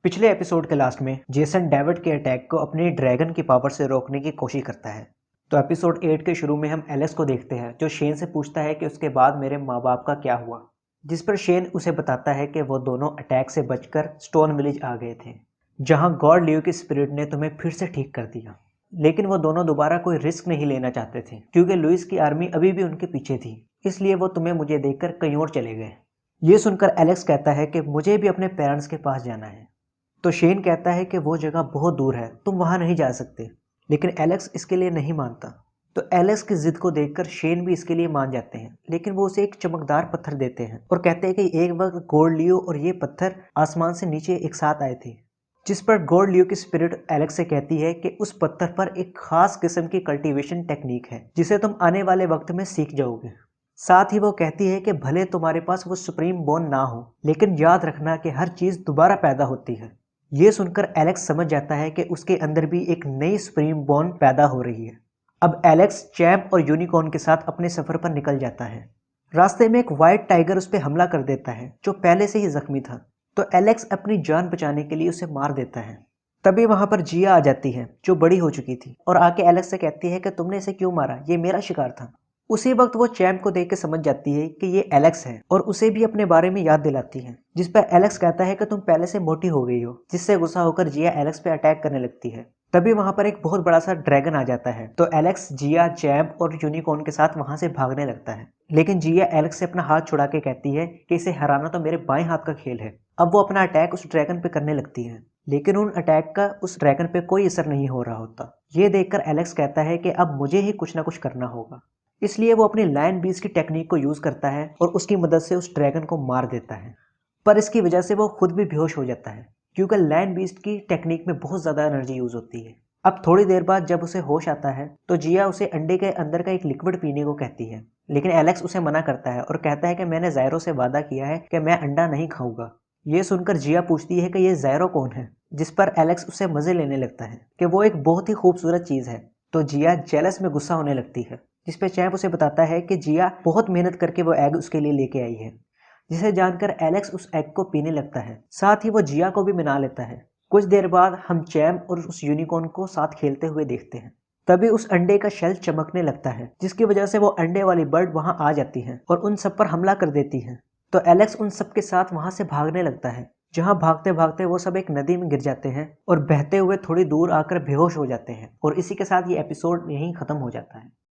पिछले एपिसोड के लास्ट में जेसन डेविड के अटैक को अपनी ड्रैगन की पावर से रोकने की कोशिश करता है। तो एपिसोड 8 के शुरू में हम एलेक्स को देखते हैं जो शेन से पूछता है कि उसके बाद मेरे माँ बाप का क्या हुआ, जिस पर शेन उसे बताता है कि वो दोनों अटैक से बचकर स्टोन विलेज आ गए थे, जहाँ गॉड लियो की स्पिरिट ने तुम्हें फिर से ठीक कर दिया। लेकिन वो दोनों दोबारा कोई रिस्क नहीं लेना चाहते थे क्योंकि लुइस की आर्मी अभी भी उनके पीछे थी, इसलिए वो तुम्हें मुझे देखकर कहीं और चले गए। ये सुनकर एलेक्स कहता है कि मुझे भी अपने पेरेंट्स के पास जाना है। तो शेन कहता है कि वो जगह बहुत दूर है, तुम वहां नहीं जा सकते, लेकिन एलेक्स इसके लिए नहीं मानता। तो एलेक्स की जिद को देखकर शेन भी इसके लिए मान जाते हैं, लेकिन वो उसे एक चमकदार पत्थर देते हैं और कहते हैं कि एक वक्त गॉड लियो और ये पत्थर आसमान से नीचे एक साथ आए थे। जिस पर गॉड लियो की स्पिरिट एलेक्स से कहती है कि उस पत्थर पर एक खास किस्म की कल्टीवेशन टेक्निक है जिसे तुम आने वाले वक्त में सीख जाओगे। साथ ही वो कहती है कि भले तुम्हारे पास वो सुप्रीम बोन ना हो, लेकिन याद रखना कि हर चीज दोबारा पैदा होती है। ये सुनकर एलेक्स समझ जाता है कि उसके अंदर भी एक नई सुप्रीम बॉर्न पैदा हो रही है। अब एलेक्स चैंप और यूनिकॉर्न के साथ अपने सफर पर निकल जाता है। रास्ते में एक व्हाइट टाइगर उस पर हमला कर देता है जो पहले से ही जख्मी था। तो एलेक्स अपनी जान बचाने के लिए उसे मार देता है। तभी वहां पर जिया आ जाती है जो बड़ी हो चुकी थी और आके एलेक्स से कहती है कि तुमने इसे क्यों मारा, ये मेरा शिकार था। उसी वक्त वो चैंप को देख के समझ जाती है कि ये एलेक्स है और उसे भी अपने बारे में याद दिलाती है, जिस पर एलेक्स कहता है कि तुम पहले से मोटी हो गई हो, जिससे गुस्सा होकर जिया एलेक्स पे अटैक करने लगती है। तभी वहां पर एक बहुत बड़ा सा ड्रैगन आ जाता है। तो एलेक्स जिया, चैंप और यूनिकॉर्न के साथ वहां से भागने लगता है, लेकिन जिया एलेक्स से अपना हाथ छुड़ा के कहती है कि इसे हराना तो मेरे बाएं हाथ का खेल है। अब वो अपना अटैक उस ड्रैगन पे करने लगती है, लेकिन उन अटैक का उस ड्रैगन पे कोई असर नहीं हो रहा होता। ये देखकर एलेक्स कहता है कि अब मुझे ही कुछ ना कुछ करना होगा, इसलिए वो अपनी लायन बीस्ट की टेक्निक को यूज करता है और उसकी मदद से उस ड्रैगन को मार देता है। पर इसकी वजह से वो खुद भी बेहोश हो जाता है क्योंकि लायन बीस्ट की टेक्निक में बहुत ज्यादा एनर्जी यूज होती है। अब थोड़ी देर बाद जब उसे होश आता है तो जिया उसे अंडे के अंदर का एक लिक्विड पीने को कहती है, लेकिन एलेक्स उसे मना करता है और कहता है कि मैंने ज़ायरो से वादा किया है कि मैं अंडा नहीं खाऊंगा। ये सुनकर जिया पूछती है कि ये ज़ायरो कौन है, जिस पर एलेक्स उससे मजे लेने लगता है कि वो एक बहुत ही खूबसूरत चीज है। तो जिया जेलस में गुस्सा होने लगती है, जिस पे चैंप उसे बताता है कि जिया बहुत मेहनत करके वो एग उसके लिए लेके आई है, जिसे जानकर एलेक्स उस एग को पीने लगता है। साथ ही वो जिया को भी मना लेता है। कुछ देर बाद हम चैंप और उस यूनिकॉर्न को साथ खेलते हुए देखते हैं। तभी उस अंडे का शेल चमकने लगता है, जिसकी वजह से वो अंडे वाली बर्ड वहां आ जाती है और उन सब पर हमला कर देती है। तो एलेक्स उन सब के साथ वहां से भागने लगता है, जहां भागते भागते वो सब एक नदी में गिर जाते हैं और बहते हुए थोड़ी दूर आकर बेहोश हो जाते हैं। और इसी के साथ ये एपिसोड यहीं खत्म हो जाता है।